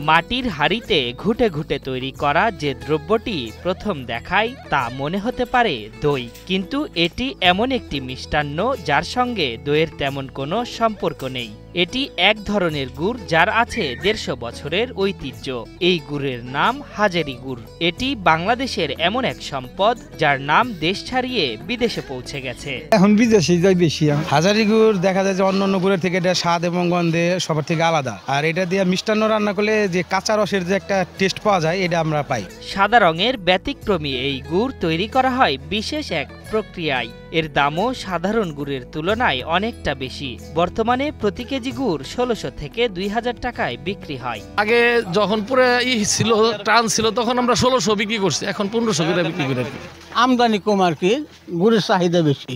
মাটির হাঁড়িতে ঘুটে ঘুটে তৈরি করা যে দ্রব্যটি প্রথম দেখায় তা মনে হতে পারে দই, কিন্তু এটি এমন একটি মিষ্টান্ন যার সঙ্গে দইয়ের তেমন কোনো সম্পর্ক নেই। এটি এক ধরনের গুড় যার আছে ১৫০ বছরের ঐতিহ্য। এই গুড়ের নাম হাজারি গুড়। এটি বাংলাদেশের এমন এক সম্পদ যার নাম দেশ ছাড়িয়ে বিদেশে পৌঁছে গেছে। এখন বিদেশে যাই বেশি। হাজারি গুড় দেখা যায় যে অন্যান্য গুড়ের থেকে এটা স্বাদ এবং গন্ধে সবার থেকে আলাদা, আর এটা দিয়ে মিষ্টান্ন রান্না করলে যে কাঁচা রসের যে একটা টেস্ট পাওয়া যায় এটা আমরা পাই। সাদা রঙের ব্যতিক্রমী এই গুড় তৈরি করা হয় বিশেষ এক প্রক্রিয়ায়। এর দামও সাধারণ গুড়ের তুলনায় অনেকটা বেশি। বর্তমানে প্রতি কেজি গুড় ১৬০০ থেকে ২০০০ টাকায় বিক্রি হয়। আগে যখন পুরো ছিল টান ছিল তখন আমরা ১৬০০ বিক্রি করছি, এখন ১৫০০ করে বিক্রি করে। আমদানি কম আর কি, গুড়ের চাহিদা বেশি,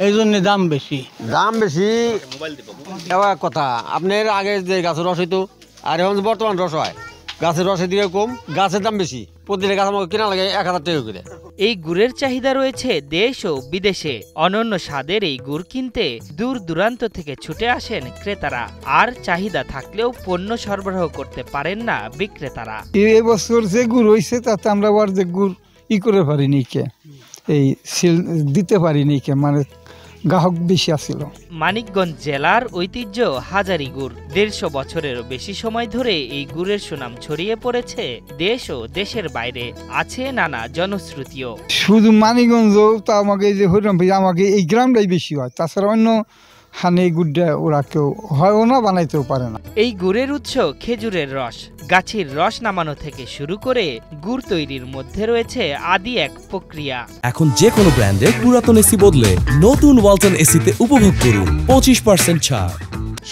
এই জন্য দাম বেশি। কথা আপনার আগে যে গাছের রস হইতো আর এখন বর্তমান রস হয়, গাছের রসের দিকে কম, গাছের দাম বেশি। প্রতিটা গাছ আমাকে কেনা লাগে ১০০০ টাকা করে। এই গুড়ের চাহিদা রয়েছে দেশ ও বিদেশে। অনন্য স্বাদের এই গুড় কিনতে দূর দূরান্ত থেকে ছুটে আসেন ক্রেতারা। আর চাহিদা থাকলেও পণ্য সরবরাহ করতে পারেন না বিক্রেতারা। এবছর যে গুড় হয়েছে তাতে আমরা যে গুড় করে পারিনি কে, এই সিল দিতে পারিনি কে, মানে গ্রাহক বেশি আসছিল। মানিকগঞ্জ জেলার ঐতিহ্য হাজারি গুড়। ১৫০ বছরেরও বেশি সময় ধরে এই গুড়ের সুনাম ছড়িয়ে পড়েছে দেশ ও দেশের বাইরে। আছে নানা জনশ্রুতিও। শুধু মানিকগঞ্জ তা আমাকে এই যে হরিরামপুর আমাকে এই গ্রামটাই বেশি হয়, তাছাড়া অন্য হানে এই গুড়টা ওরা কেউ হয়ও না, বানাইতেও পারে না। এই গুড়ের উৎস খেজুরের রস। গাছের রস নামানো থেকে শুরু করে গুড় তৈরির মধ্যে রয়েছে আদি এক প্রক্রিয়া। এখন যে কোনো ব্র্যান্ডের পুরাতন এসি বদলে নতুন ওয়ালটন এসিতে উপভোগ করুন ২৫% ছাড়।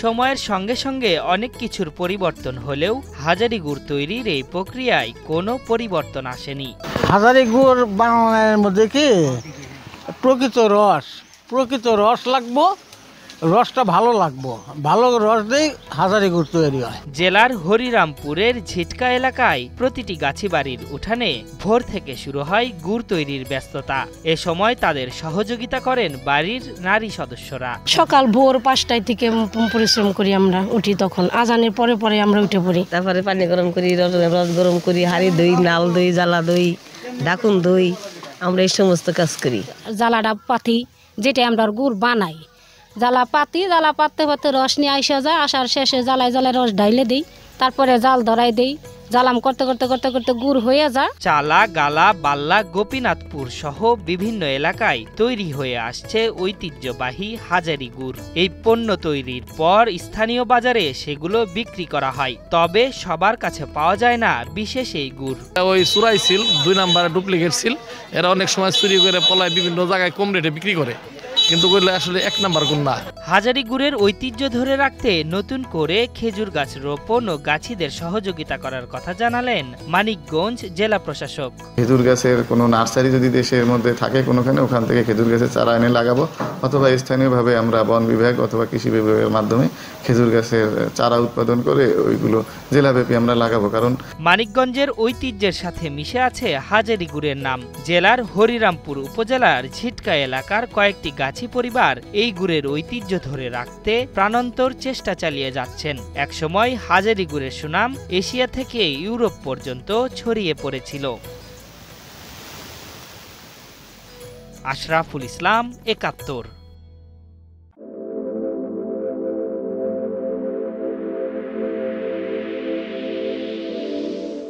সময়ের সঙ্গে সঙ্গে অনেক কিছুর পরিবর্তন হলেও হাজারি গুড় তৈরির এই প্রক্রিয়ায় কোনো পরিবর্তন আসেনি। হাজারি গুড় বানানোর মধ্যে কি প্রকৃত রস লাগবো, রসটা ভালো লাগবো, ভালো রস দিয়ে হাজারি গুড় তৈরি হয়। জেলার হরিরামপুরের ঝিটকা এলাকায় প্রতিটি গাছি বাড়ির উঠানে ভোর থেকে শুরু হয় গুড় তৈরির ব্যস্ততা। এ সময় তাদের সহযোগিতা করেন বাড়ির নারী সদস্যরা। সকাল ভোর ৫টায় থেকে পরিশ্রম করি, আমরা উঠি তখন আজানের পরে পরে আমরা উঠে পড়ি। তারপরে পানি গরম করি, রস গরম করি, হাঁড়ি দই, নাল দই, জ্বালা দই, ডাকুন দই, আমরা এই সমস্ত কাজ করি। জ্বালাটা পাতি যেটা আমরা গুড় বানাই, জ্বালা পাতি, জ্বালা পাততে পাততে রস নিয়ে আসা যায়, আসার শেষে জ্বালায় রস ঢাইলে দিই, তারপরে জাল ধরাই দিই। জ্বালাম করতে করতে করতে করতে গুড় হয়ে যায়। চালা, গালা, বাল্লা, গোপীনাথপুর সহ বিভিন্ন এলাকায় তৈরি হয়ে আসছে ঐতিহ্যবাহী হাজারি গুড়। এই পণ্য তৈরির পর স্থানীয় বাজারে সেগুলো বিক্রি করা হয়, তবে সবার কাছে পাওয়া যায় না বিশেষ এই গুড়। ওই চুরাই সিল, ২ নাম্বার ডুপ্লিকেট সিল, এরা অনেক সময় চুরি করে পলায় বিভিন্ন জায়গায় কম রেটে বিক্রি করে, কিন্তু আসলে ১ নাম্বার গুণ না। হাজারি গুড়ের ঐতিহ্য ধরে রাখতে নতুন করে খেজুর গাছ রোপণ ও গাছিদের সহযোগিতা করার কথা জানালেন মানিকগঞ্জ জেলা প্রশাসক। খেজুর গাছের কোনো নার্সারি যদি দেশের মধ্যে থাকে কোনোখানে, ওখান থেকে খেজুর গাছের চারা এনে লাগাবো, অথবা স্থানীয়ভাবে আমরা বন বিভাগ অথবা কৃষি বিভাগের মাধ্যমে খেজুর গাছের চারা উৎপাদন করে ওইগুলো জেলাব্যাপী আমরা লাগাবো। কারণ মানিকগঞ্জের ঐতিহ্যের সাথে মিশে আছে হাজারি গুড়ের নাম। জেলার হরিরামপুর উপজেলার ঝিটকা এলাকার কয়েকটি গাছি পরিবার এই গুড়ের ঐতিহ্য ধরে রাখতে প্রাণান্তর চেষ্টা চালিয়ে যাচ্ছেন। একসময় হাজারি গুড়ের সুনাম এশিয়া থেকে ইউরোপ পর্যন্ত ছড়িয়ে পড়েছিল। আশরাফুল ইসলাম, ৭১।